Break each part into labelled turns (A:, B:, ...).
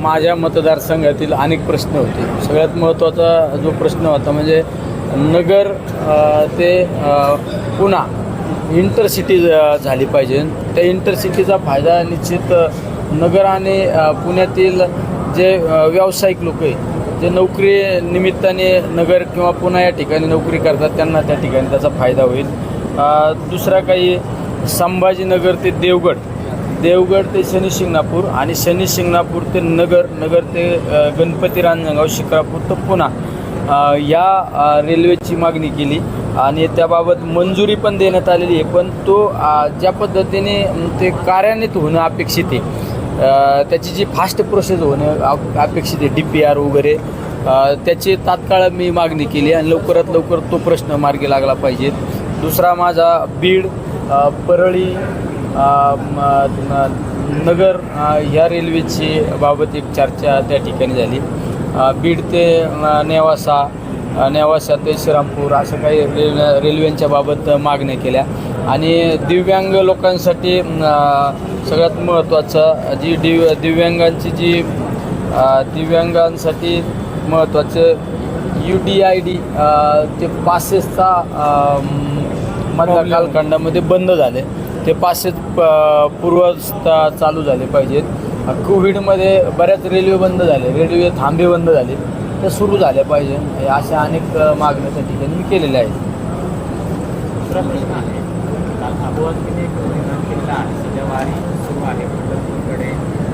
A: माझ्या मतदारसंघातील अनेक प्रश्न होते. सगळ्यात महत्त्वाचा जो प्रश्न होता म्हणजे नगर ते पुणा इंटरसिटी झाली पाहिजे. त्या इंटरसिटीचा फायदा निश्चित नगर आणि पुण्यातील जे व्यावसायिक लोक आहे, जे नोकरी निमित्ताने नगर किंवा पुणा या ठिकाणी नोकरी करतात, त्यांना त्या ठिकाणी त्याचा फायदा होईल. दुसरा काही संभाजीनगर ते देवगड ते शनी शिंगणापूर आणि शनी शिंगणापूर ते नगर ते गणपती रांजणगाव शिक्रापूर तर पुणा या रेल्वेची मागणी केली आणि त्याबाबत मंजुरी पण देण्यात आलेली आहे. पण तो ज्या पद्धतीने ते कार्यान्वित होणं अपेक्षित आहे, त्याची जी फास्ट प्रोसेस होणं अपेक्षित आहे, DPR वगैरे, त्याची तात्काळ मी मागणी केली आणि लवकरात लवकर तो प्रश्न मार्गी लागला पाहिजे. दुसरा माझा बीड परळी नगर ह्या रेल्वेची बाबत एक चर्चा त्या ठिकाणी झाली. बीड ते नेवासा ते श्रीरामपूर असं काही रेल्वेंच्या बाबत मागण्या केल्या. आणि दिव्यांग लोकांसाठी सगळ्यात महत्त्वाचं जी दिव्यांगांसाठी महत्त्वाचं UDID ते पासेसचा मधल्या कालखंडामध्ये बंद झाले. ते पासेस चालू झाले पाहिजेत. कोविडमध्ये बऱ्याच रेल्वे बंद झाले, रेल्वे थांबे बंद झाले, ते सुरू झाले पाहिजे. अशा अनेक मागण्या त्या ठिकाणी मी केलेल्या आहेत.
B: दुसरा प्रश्न आहे, काल अबोहरतीने एक निर्णय केलेला आहे, सध्या वारी सुरू आहे पंढरपूरकडे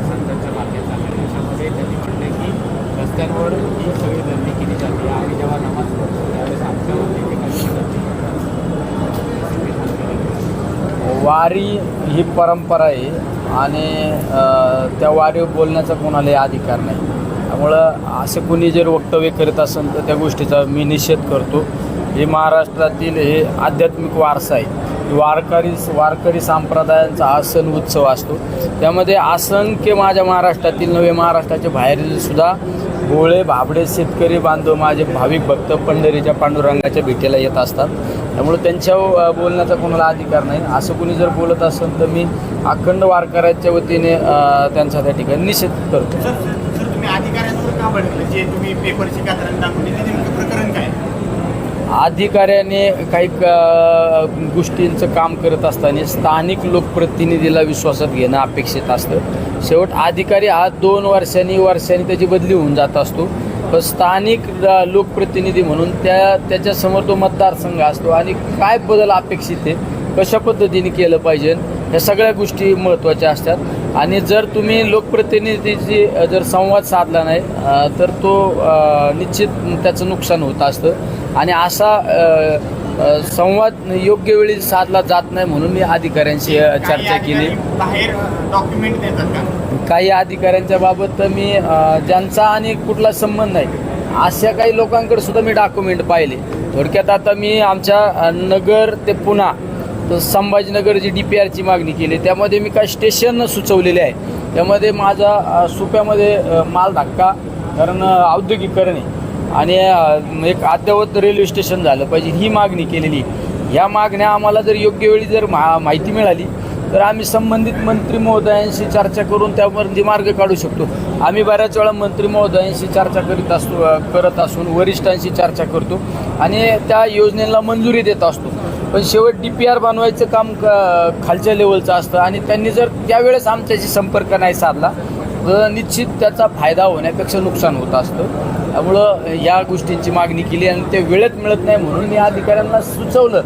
B: संतांच्या मार्गे चालले. त्याच्यामध्ये त्यांनी म्हटले की रस्त्यांवर ही सगळी गर्दी केली जाते. आम्ही जेव्हा नमाज पढतो त्यावेळेस आमच्यावरती ठिकाणी गर्दी
A: वारी ही परंपरा आहे आणि त्या वारीवर बोलण्याचा कोणालाही अधिकार नाही. त्यामुळं असं कोणी जर वक्तव्य करत असेल तर त्या गोष्टीचा मी निषेध करतो. हे महाराष्ट्रातील हे आध्यात्मिक वारसा आहे. वारकरी संप्रदायांचा हा सण उत्सव असतो. त्यामध्ये असंख्य माझ्या महाराष्ट्रातील नव्हे, महाराष्ट्राच्या बाहेरील सुद्धा भोळे भाबडे शेतकरी बांधव माझे भाविक भक्त पंढरीच्या पांडुरंगाच्या भेटीला येत असतात. त्यामुळे त्यांच्या बोलण्याचा कोणाला अधिकार नाही. असं कोणी जर बोलत असेल तर मी अखंड वारकऱ्यांच्या वतीने त्यांचा त्या ठिकाणी निषेध करतो.
C: सर तुम्ही अधिकाऱ्यांवर का भडकलं? जे तुम्ही पेपरची कात्रण दाखवली ते नेमकं प्रकरण काय?
A: अधिकाऱ्याने काही गोष्टींचं काम करत असताना स्थानिक लोकप्रतिनिधीला विश्वासात घेणं अपेक्षित असतं. शेवट अधिकारी हा 2 वर्षांनी त्याची बदली होऊन जात असतो. पण स्थानिक लोकप्रतिनिधी म्हणून त्याच्यासमोर तो मतदारसंघ असतो आणि काय बदल अपेक्षित आहे, कशा पद्धतीने केलं पाहिजे, ह्या सगळ्या गोष्टी महत्त्वाच्या असतात. आणि जर तुम्ही लोकप्रतिनिधीची जर संवाद साधला नाही तर तो निश्चित त्याचं नुकसान होत असतं. आणि असा संवाद योग्य वेळी साधला जात नाही म्हणून मी अधिकाऱ्यांशी चर्चा केली.
C: बाहेर डॉक्युमेंट देतात का?
A: काही अधिकाऱ्यांच्या बाबत मी ज्यांचा आणि कुठला संबंध नाही अशा काही लोकांकडे सुद्धा मी डॉक्युमेंट पाहिले. थोडक्यात आता मी आमच्या नगर ते पुणा तर संभाजीनगर जी DPRची मागणी केली त्यामध्ये मी काही स्टेशन सुचवलेले आहे. त्यामध्ये माझा सुप्यामध्ये माल धक्का, कारण औद्योगिकरण आहे आणि एक अद्ययावत रेल्वे स्टेशन झालं पाहिजे ही मागणी केलेली. ह्या मागण्या आम्हाला जर योग्य वेळी जर माहिती मिळाली तर आम्ही संबंधित मंत्री महोदयांशी चर्चा करून त्यावर मार्ग काढू शकतो. आम्ही बऱ्याच वेळा मंत्री महोदयांशी चर्चा करत असून वरिष्ठांशी चर्चा करतो आणि त्या योजनेला मंजुरी देत असतो. पण शेवट DPR बनवायचं काम खालच्या लेवलचं असतं आणि त्यांनी जर त्यावेळेस आमच्याशी संपर्क नाही साधला तर निश्चित त्याचा फायदा होण्यापेक्षा नुकसान होत असतं. त्यामुळं या गोष्टींची मागणी केली आणि ते वेळेत मिळत नाही म्हणून मी अधिकाऱ्यांना सुचवलं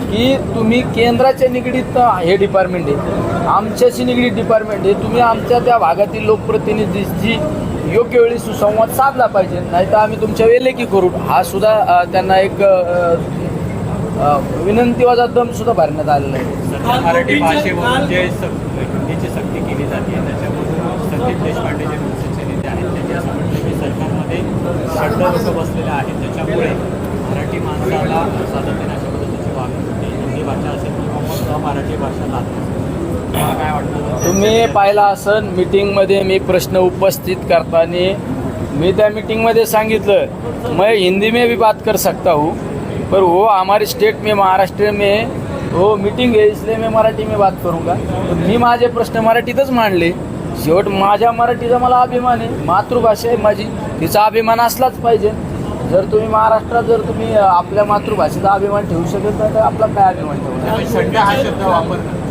A: की तुम्ही केंद्राच्या निगडीत हे डिपार्टमेंट आहे, आमच्याशी निगडीत डिपार्टमेंट आहे, तुम्ही आमच्या त्या भागातील लोकप्रतिनिधीची योग्य वेळी सुसंवाद साधला पाहिजे, नाही तर आम्ही तुमच्या लेखी करू. हा सुद्धा त्यांना एक विनंतीवाचा दम सुद्धा भरण्यात आलेला आहे.
B: मराठी भाषेवर जे हिंदीची सक्ती केली जाते त्याच्यामधून संदीप देशपांडे जे मनसेचे नेते आहेत त्यांनी असं म्हटलं की सरकारमध्ये शब्द लोक बसलेले आहेत, त्याच्यामुळे मराठी माणसाला सातत्याने अशा पद्धतीची वागणूक होते. हिंदी भाषा असेल किंवा मग मराठी भाषा लागते. काय वाटतं?
A: तुम्ही पाहिला असन मीटिंगमध्ये मी प्रश्न उपस्थित करताना मैं त्या मीटिंगमध्ये सांगितलं मैं हिंदी में भी बात कर सकता हूँ पर वो हमारे स्टेट में महाराष्ट्र में वो मीटिंग है इसलिए मैं मराठी में बात करूँगा. तो मी माझे प्रश्न मराठीतच मांडले शेवट माझ्या मराठीचा मला अभिमान आहे, मातृभाषा आहे माझी, तिचा अभिमान असलाच पाहिजे. जर तुम्ही महाराष्ट्रात जर तुम्ही आपल्या मातृभाषेचा अभिमान ठेवू शकत नाही तर आपला काय अभिमान ठेवणार.
C: शंड हा शब्द वापरणं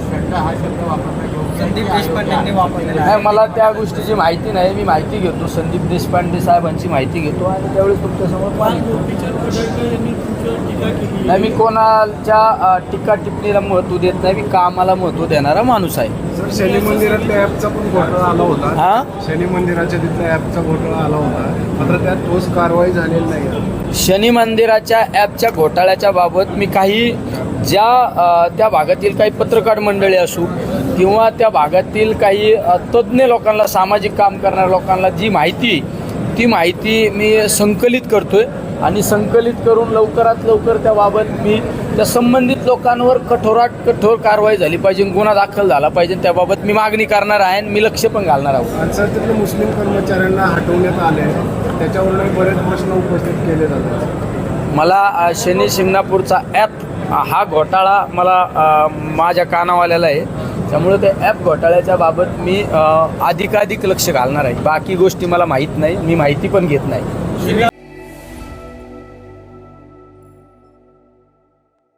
C: संदीप देशपांडेंनी वापरलेला
A: नाही, मला त्या गोष्टीची माहिती नाही. मी माहिती घेतो, संदीप देशपांडे साहेबांची माहिती घेतो आणि त्यावेळेस तुमच्यासमोर नाही, मी कोणाच्या टीका टिप्पणीला महत्त्व देत नाही. मी कामाला महत्त्व देणारा माणूस आहे.
D: सर, शनी मंदिरातल्या ॲपचा पण घोटाळा आला होता.
A: हा,
D: शनी मंदिराच्या तिथल्या ॲपचा घोटाळा आला होता, मात्र त्यात ठोस कारवाई झालेली नाही.
A: शनी मंदिराच्या ॲपच्या घोटाळ्याच्या बाबत मी काही त्या भागातील काही पत्रकार मंडळी असू किंवा त्या भागातील काही तज्ज्ञ लोकांना, सामाजिक काम करणाऱ्या लोकांना जी माहिती, ती माहिती मी संकलित करतोय आणि संकलित करून लवकरात लवकर त्याबाबत मी त्या संबंधित लोकांवर कठोरात कठोर कारवाई झाली पाहिजे, गुन्हा दाखल झाला पाहिजे, त्याबाबत मी मागणी करणार आहे आणि मी लक्ष पण घालणार आहोत.
D: आणि सर, तिथल्या मुस्लिम कर्मचाऱ्यांना हटवण्यात आले, त्याच्यावरही बरेच प्रश्न उपस्थित केले जातात.
A: मला शनी शिंगणापूरचा ॲप हा घोटाळा मला माझ्या कानावाल्याला आहे, त्यामुळे त्या ॲप घोटाळ्याच्या बाबत मी अधिकाधिक लक्ष घालणार आहे. बाकी गोष्टी मला माहीत नाही, मी माहिती पण घेत नाही.